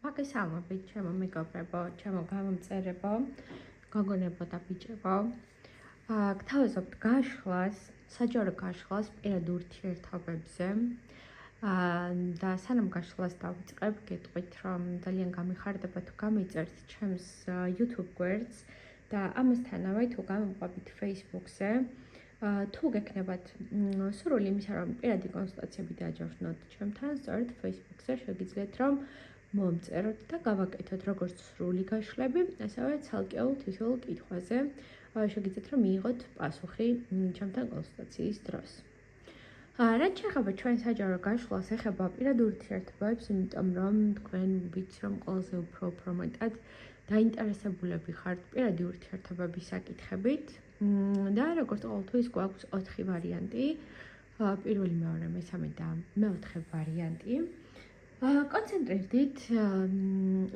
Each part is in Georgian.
მოგესალმებით, ჩემო მეგობრებო, ჩემო გამომწერებო, გოგონებო და ბიჭებო. გთავაზობთ გაშლას, საჯარო გაშლას პირად ურთიერთობებზე. და სანამ გაშლას დავიწყებ, გეტყვით, რომ ძალიან გამიხარდება თუ გამიწერთ ჩემს YouTube გვერდს და ამასთანავე თუ გამოვყვებით Facebook-ზე. თუ გექნებათ სურვილი იმისა, რომ პირადი კონსულტაციები დააჯავშნოთ ჩემთან, სწორედ Facebook-ზე შეგიძლიათ, რომ მომწეროთ და გავაკეთოთ როგორც სრული გაშლები, ასევე ცალკეულ თითოეულ კითხვაზე შეგიძლიათ, რომ მიიღოთ პასუხი ჩემთან კონსულტაციის დროს. რაც შეეხება ჩვენ საჯარო გაშლას, ეხება პირად ურთიერთობებს, იმიტომ რომ თქვენ ვიცით, რომ ყველაზე უფრო მეტად დაინტერესებულები ხართ პირადი ურთიერთობების საკითხებით და როგორც ყოველთვის გვაქვს 4 ვარიანტი, პირველი, მეორე, მესამე და მეოთხე ვარიანტი. კონცენტრირდით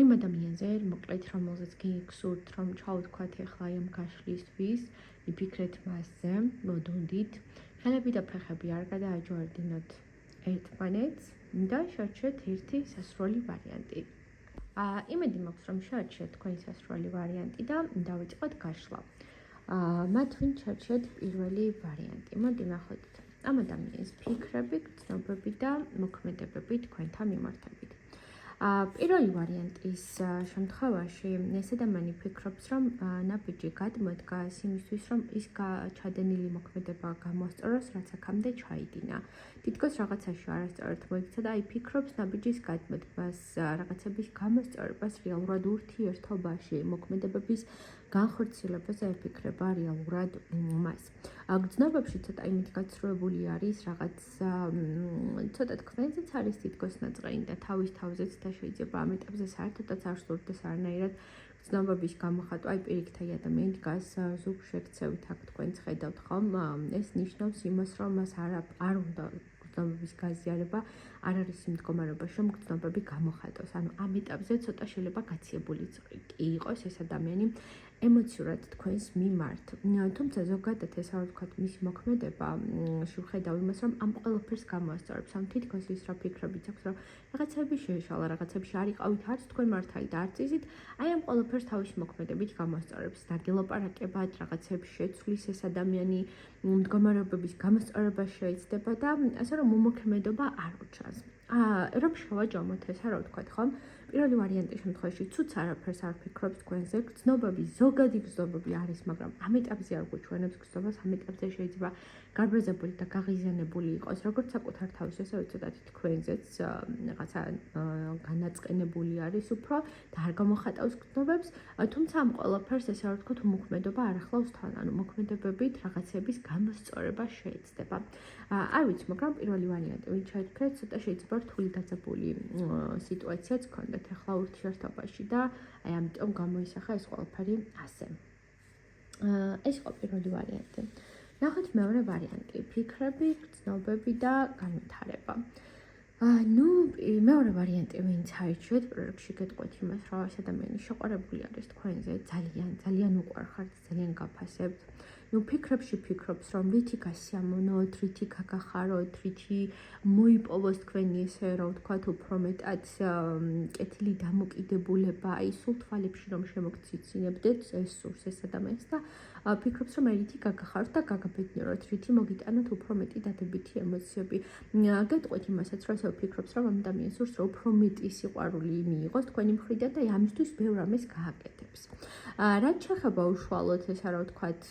იმ ადამიანზე, მოკლედ, რომელზეც გიგსურთ, რომ ჩაუთქვათ ახლა ამ გაშლისთვის, იფიქრეთ მასზე, მოდუნდით, ხელები და ფეხები არ გადააჯვარდინოთ ერთმანეთს და შევარჩიეთ ერთი სასრული ვარიანტი. იმედი მაქვს, რომ შევარჩიეთ თქვენი სასრული ვარიანტი და დავიწყოთ გაშლა. მათ ვინ შევარჩიეთ პირველი ვარიანტი. მოდი ნახოთ ამ ადამიანის ფიქრები, გრძნობები და მოქმედებები თქვენთან მიმართებით. პირველი ვარიანტის შემთხვევაში ეს ადამიანი ფიქრობს, რომ ნაბიჯი გადმოდგას იმისთვის, რომ ის ჩადენილი მოქმედება გამოსწოროს, რაც აქამდე ჩაიდინა. თითქოს რაღაცაში არასწორად მოიქცა და აი ფიქრობს ნაბიჯის გადმოდგმას, რაღაცების გამოსწორებას რეალურად ურთიერთობაში, მოქმედებების განხორციელებაზე ეფიქრება რეალურად მას. გრძნობებში ცოტა იმით გაცრუებული არის, რაღაც ცოტა თქვენზეც არის თითქოს ნაწყენი და თავის თავზეც და შეიძლება ამ ეტაპზე საერთოდაც არ სურდეს არანაირად გრძნობების გამოხატვა, აი პირიქით აი ადამიანი დგას ზოგ შექცევით აქ თქვენც ხედავთ ხომ, ეს ნიშნავს იმას, რომ მას არ უნდა გრძნობების გაზიარება, არ არის იმ მდგომარეობაში, რომ გრძნობები გამოხატოს. ანუ ამ ეტაპზე ცოტა შეიძლება გაციებულიც კი იყოს ეს ადამიანი ემოციურად თქვენს მიმართ. თუმცა ზოგადად ეს არ ვთქვათ მისი მოქმედება, შევხედავ იმას, რომ ამ ყველაფერს გამოასწორებს. ამ თითქოს ის რა ფიქრებიც აქვს, რომ რაღაცები შეეშალა, რაღაცებში არ იყავით არც თქვენ მართალი და არც იზით, აი ამ ყველაფერს თავისი მოქმედებით გამოასწორებს. დაგელაპარაკებად, რაღაცებს შეცვლის ეს ადამიანი, მდგომარეობების გამოსწორება შეიძლება და ასე რომ მომოქმედობა არ უჩანს. რომ შევაჯამოთ ეს რა ვთქვათ ხომ? პირველი ვარიანტის შემთხვევაში ცუც არაფერს არ ფიქრობს თქვენზე, გრძნობები, ზოგადი გრძნობები არის, მაგრამ ამ ეტაპზე არ გვეჩვენებს გრძნობას, ამ ეტაპზე შეიძლება გარბაზებული და გაღიზიანებული იყოს, როგორც საკუთარ თავს, ასევე ცოტათი თქვენზეც რაღაცა განაწყენებული არის უფრო და არ გამოხატავს გრძნობებს, თუმცა ამ ყველაფერს ესე არ ვთქვათ, უმოქმედობა არ ახლავს თან, ანუ მოქმედებებით რაღაცების გამოსწორება შეეცდება. არ ვიცი, მაგრამ პირველი ვარიანტი ვინ ჩაითქრეთ, ცოტა შეიძლება რთული დაძაბული სიტუაციაც გქონდეთ ახლა ურთიერთობაში და აი ამიტომ გამოისახა ეს ყველაფერი ასე. ეს იყო პირველი ვარიანტი. ნახოთ მეორე ვარიანტი, ფიქრები, გრძნობები და განვითარება. მეორე ვარიანტი ვინც აირჩიეთ, პროექტში გეტყვით იმას, რომ ეს ადამიანი შეყვარებული არის თქვენზე, ძალიან უყვარხართ, ძალიან გაფასებთ. ფიქრებში ფიქრობს, რომ რითი გასიამოვნოთ, რითი გაგახაროთ, რითი მოიპოვოს თქვენი ესე რა ვთქვათ, უფრო მეტად კეთილი დამოკიდებულება, აი სულ თვალებში რომ შემოგციცინებდეთ, ეს სურს ეს ადამიანს და ფიქრობს, რომ რითი გაგახაროთ და გაგაბედნიეროთ, რითი მოგიტანოთ უფრო მეტი დადებითი ემოციები. გეტყვით იმასაც, რომ ესე ფიქრობს, რომ ამ ადამიანს სურს, რომ უფრო მეტი სიყვარული მიიღოს თქვენი მხრიდან და ამისთვის ბევრ რამეს გააკეთებს. რაც შეეხება უშუალოდ ეს რა ვთქვათ,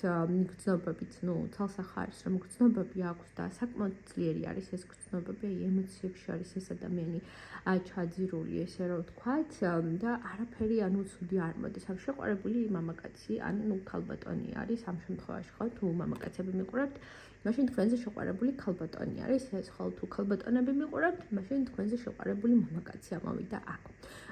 გრძნობებით, თალსახა არის, რომ გრძნობები აქვს და საკმაოდ ძლიერი არის ეს გრძნობები, აი ემოციებში არის ეს ადამიანი ჩაძირული, ესე რა ვთქვათ, და არაფერი ანუ ცუდი არ მოდის. ამ შეყვარებული მამაკაცი, ან ქალბატონი არის ამ შემთხვევაში ხო, თუ მამაკაცები მიყურებთ, მაშინ თქვენზე შეყვარებული ქალბატონი არის, ეს ხო თუ ქალბატონები მიყურებთ, მაშინ თქვენზე შეყვარებული მამაკაცი ამოვიდა აქ.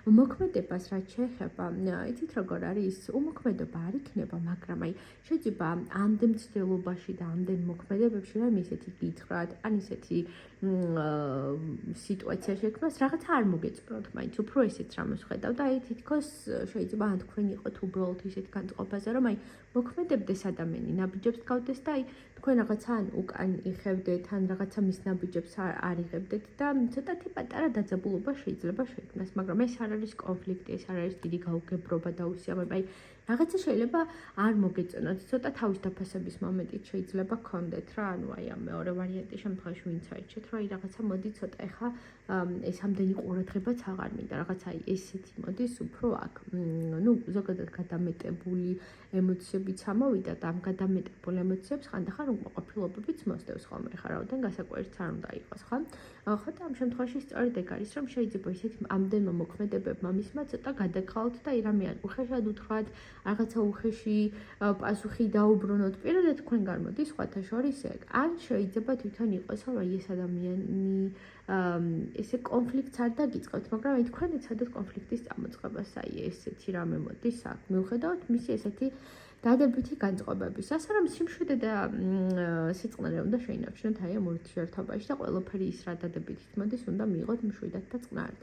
მოქმედებას რაც შეეხება, იცით როგორ არის, უმოქმედობა არ იქნება, მაგრამ აი შეიძლება ამდენ ცდილობაში და ამდენ მოქმედებებში რომ ისეთი გითხრათ, ან ისეთი სიტუაციაში ექნას რაღაცა არ მოგეწონოთ მაინც უფრო ესეც რამეს ხედავ და აი თითქოს შეიძლება ან თქვენ იყოთ უბრალოდ ისეთ განწყობაზე რომ აი მოქმედებდეს ადამიანი ნაბიჯებს გავდეს და აი თქვენ რაღაცა ან უკან იხევდეთ ან რაღაცა მის ნაბიჯებს არ იღებდეთ და ცოტათი პატარა დაძაბულობა შეიძლება შექმნას მაგრამ ეს არ არის კონფლიქტი ეს არ არის დიდი გაუგებრობა და უსიამოება აი რაღაცა შეიძლება არ მოგეწონოთ ცოტა თავის დაფასების მომენტით შეიძლება გქონდეთ რა ანუ აი ამ მეორე ვარიანტის შემთხვევაში ვინც აირჩეთ რომ აი რაღაცა მოდი ცოტა ეხა ეს ამდენი ყურადღებაც აღარ მინდა რაღაცა აი ესეთი მოდის უფრო აქ ну ზოგადად გადამეტებული ემოციებიც ამოვიდა და ამ გადამეტებულ ემოციებს ხანდახან უკმაყოფილობებიც მოსდევს ხოლმე ხა რაოდენ გასაკვირიც არ უნდა იყოს ხო ხო და ამ შემთხვევაში სწორედ ეგ არის რომ შეიძლება ისეთი ამდენმა მოქმედებებმა მისმა ცოტა გადაგხალოთ და აი რამე არ უხეშად უთხრათ რაღაცა უხეში პასუხი დაუბრუნოთ პირადად თქვენ გამოდის სხვათა შორის ეგ ან შეიძლება თვითონ იყოს რომ აი ეს ადამიანი ესე კონფლიქტს არ დაგიწყებთ მაგრამ აი თქვენ ეცადოთ კონფლიქტის წამოწყებას აი ესეთი რამე მოდის აქ მიუხედავად მისი ესეთი დადებითი განწყობების ასე რომ სიმშვიდე და სიწყნარე უნდა შეინარჩუნოთ აი ამ ურთიერთობაში და ყველაფერი ის რა დადებითით მოდის უნდა მიიღოთ მშვიდად და წყნარად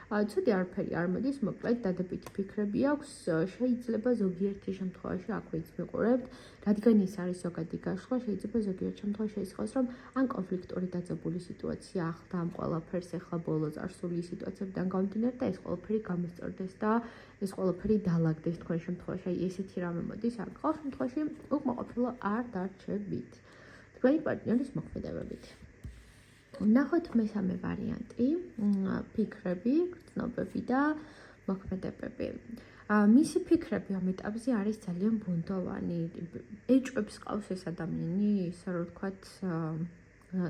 ცუდი არაფერი არ მოდის, მოკლედ დადებითი ფიქრები აქვს, შეიძლება ზოგიერთი შემთხვევაში აქ ვიც მიყურებთ, რადგან ეს არის ზოგადი გაშლა, შეიძლება ზოგიერთ შემთხვევაში ისყოს, რომ ან კონფლიქტური დაძაბული სიტუაცია ახლდა ამ ყველაფერს ახლა ბოლოს არსული სიტუაციებიდან გამომდინარე და ეს ყველაფერი გამოსწორდეს და ეს ყველაფერი დაალაგდეს თქვენ შემთხვევაში, აი ესეთი რამე მოდის, აქ ყოველ შემთხვევაში უკმაყოფილო არ დარჩებით. თქვენი პარტნიორის მოქმედებებით. ნახოთ მესამე ვარიანტი, ფიქრები, გრძნობები და მოქმედებები. მისი ფიქრები ამ ეტაპზე არის ძალიან ბუნდოვანი. ეჭვებს ყავს ეს ადამიანი, ისე რომ ვთქვათ,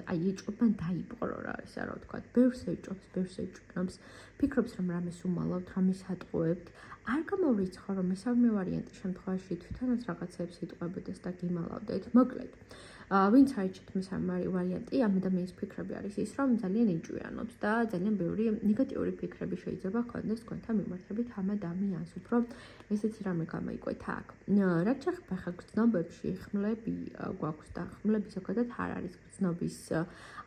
აი ეჭვებთან დაიპყრო რა, ისე რომ ვთქვათ, ბევრს ეჭვებს, ფიქრობს რომ რამეს უმალავთ, რამეს ატყუებთ. არ გამოვრიცხო რომ მესამე ვარიანტის შემთხვევაში თვითონაც რაღაცებს იტყუებოდეს და გიმალავდეთ. მოკლედ ვინც აიჩეთ მესამე ვარიანტი, ამ ადამიანის ფიქრები არის ის, რომ ძალიან ეჭვიანობს და ძალიან ბევრი ნეგატიური ფიქრები შეიძლება ჰქონდეს თქვენთან მიმართებით ამ ადამიანს, უფრო ესეთი რამე გამოიკვეთ აქ. რაც შეეხება ხა გრძნობებში, ხმლები გვაქვს და ხმლები ზოგადად არ არის გრძნობის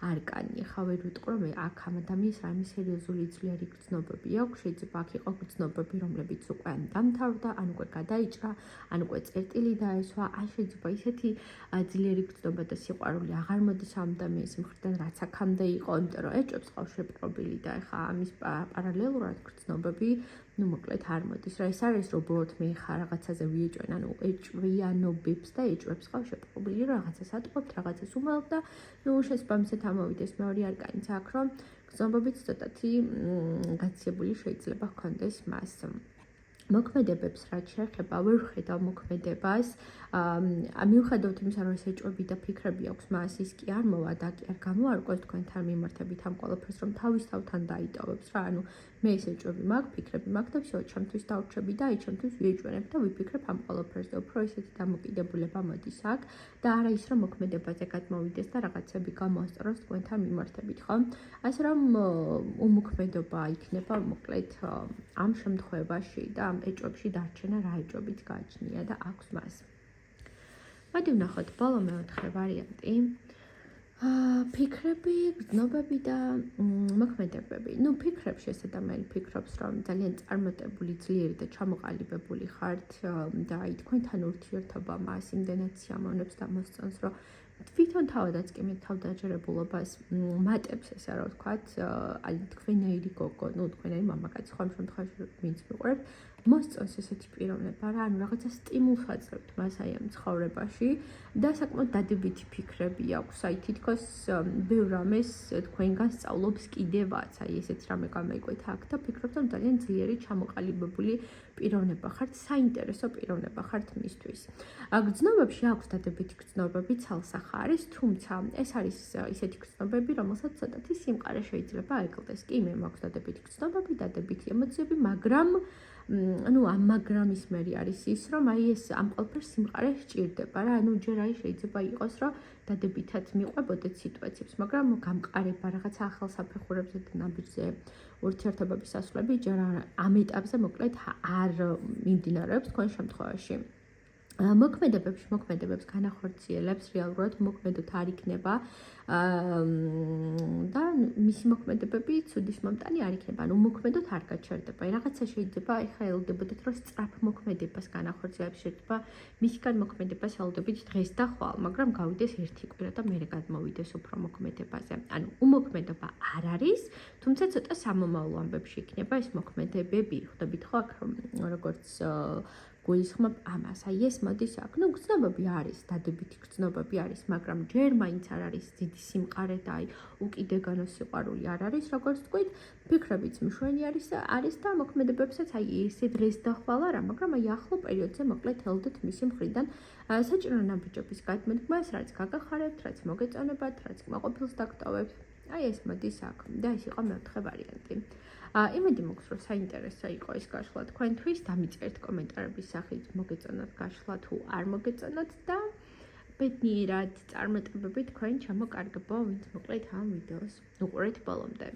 არკანი. ხა ვერ ვიტყვი რომ აქ ამ ადამიანის რაიმე სერიოზული ძლიერი გრძნობები აქვს, შეიძლება აქ იყო გრძნობები, რომლებიც უკვე დამთავრდა, ან უკვე გადაიჭრა, ან უკვე წერტილი დაესვა, ან შეიძლება ისეთი ძლიერი გრძნობა და სიყვარული აღარ მოდის ამ ადამიანის მხრიდან, რაც აქამდე იყო, იმიტომ რომ ეჭვებს ყავს შეპყრობილი და ეხა ამის პარალელურად გრძნობები, ну მოკლედ არ მოდის. რა ეს არის რომ უბრალოდ მე ხა რაღაცაზე ვიეჭვენ, ანუ ეჭვიანობებს და ეჭვებს ყავს შეპყრობილი, რომ რაღაცას ატყობთ, რაღაცას უმალავთ და ну შესაბამისად ამოვიდეს მეორე არკანიც აქ, რომ გრძნობებით ცოტათი გაცილებული შეიძლება ჰქონდეს მას. მოქმედებებს რაც შეეხება, ვერ ვხედავ მოქმედებას. მიუხედავად იმისა, რომ ეს ეჭვები და ფიქრები აქვს მას, ის კი არ მოვა და კი არ გამოარკვევს თქვენთან მიმართებით ამ ყველაფერს, რომ თავისთავთან დაიტოვებს რა, ანუ მე ეს ეჭვები მაქვს, ფიქრები მაქვს და всё, ჩემთვის დავრჩები და აი ჩემთვის ვიეჭვენებ და ვიფიქრებ ამ ყველაფერზე. უფრო ესეთი დამოკიდებულება მოდის აქ და არა ის, რომ მოქმედებაზე გადმოვიდეს და რაღაცები გამოასწოროს თქვენთან მიმართებით, ხო? ასე რომ უმოქმედობა იქნება მოკლედ ამ შემთხვევაში და ამ ეჭვებში დარჩენა რა ეჭვებიც გააჩნია და აქვს მას. მოდი ვნახოთ ბოლო მეოთხე ვარიანტი. ფიქრები, გრძნობები და მოქმედებები. ну ფიქრებში ეს ადამიანი ფიქრობს, რომ ძალიან წარმატებული, ძლიერი და ჩამოყალიბებული ხართ და აი თქვენთან ურთიერთობა მას იმდენად სიამოვნებს და მოსწონს, რომ თვითონ თავადაც კი მე თავდაჯერებულობას მატებს ესე რა ვთქვათ, აი თქვენაირი გოგო, ну თქვენაირი მამაკაცი ხომ შემთხვევაში ვინც მიყურებთ, მოსწონს ესეთი პიროვნება რა, ანუ რაღაცა სტიმულს აძლევთ მას აი ამ ცხოვრებაში და საკმაოდ დადებითი ფიქრები აქვს, აი თითქოს ბევრ რამეს თქვენგან სწავლობს კიდევაც, აი ესეც რამე გამოიკვეთა აქ და ფიქრობთ, რომ ძალიან ძლიერი ჩამოყალიბებული პიროვნება ხართ, საინტერესო პიროვნება ხართ მისთვის. გრძნობებში აქვს დადებითი გრძნობები, ცალსახარის, თუმცა ეს არის ისეთი გრძნობები, რომელსაც ცოტათი სიმყარე შეიძლება აეკლდეს. კი, მე მაქვს დადებითი გრძნობები, დადებითი ემოციები, მაგრამ ну ამ მაგრამის მერი არის ის, რომ აი ეს ამ ყველაფერს სიმყარე სჭირდება რა, ანუ ჯერ აი შეიძლება იყოს, რომ დადებითად მიყვებოდეთ სიტუაციებს, მაგრამ გამყარება რაღაცა ახალ საფეხურებზე და ნაბიჯზე ურთიერთობების ასვლები ჯერ ამ ეტაპზე მოკლედ არ მიმდინარეობს თქვენ შემთხვევაში. მოქმედებებს განახორციელებს რეალურად მოქმედოთ არ იქნება. და მისი მოქმედებები ცუდის მომტანი არ იქნება, ანუ მოქმედოთ არ გაჩერდება. რაღაცა შეიძლება ეხლა ელოდებოდეთ, რომ სწრაფ მოქმედებას განახორციელებს, შეიძლება მისგან მოქმედებას ელოდებით დღეს და ხვალ, მაგრამ გავიდეს ერთი კვირა და მერე გადმოვიდეს უფრო მოქმედებაზე. ანუ უმოქმედობა არ არის, თუმცა ცოტა სამომავლო ამბებში იქნება ეს მოქმედებები. ხვდებით ხო აქ როგორც გულისხმობ ამას. აი ეს მოდის აქ. ნუ გრძნობები არის, დადებითი გრძნობები არის, მაგრამ ჯერ მაინც არ არის დიდი სიმყარე და აი უკიდეგანო სიყვარული არ არის, როგორც თქვით. ფიქრებიც მშვენი არის და მოქმედებებსაც აი ესე დღეს და ხვალ არა, მაგრამ აი ახლო პერიოდზე მოკლედ ელოდეთ მისი მხრიდან საჭირო ნაბიჯების გადმოდგმას, რაც გაგახარებთ, რაც მოგეწონებათ, რაც კმაყოფილს დაგტოვებთ. აი ეს მოდის აქ და ეს იყო მეოთხე ვარიანტი. იმედი მაქვს, რომ საინტერესო იყო ეს გაშლა თქვენთვის, დამიწერთ კომენტარების სახით, მოგეწონათ გაშლა თუ არ მოგეწონათ და ბედნიერად წარმატებები თქვენ ჩამოკარგებო, ვინც მოკლედ ამ ვიდეოს უყურეთ ბოლომდე.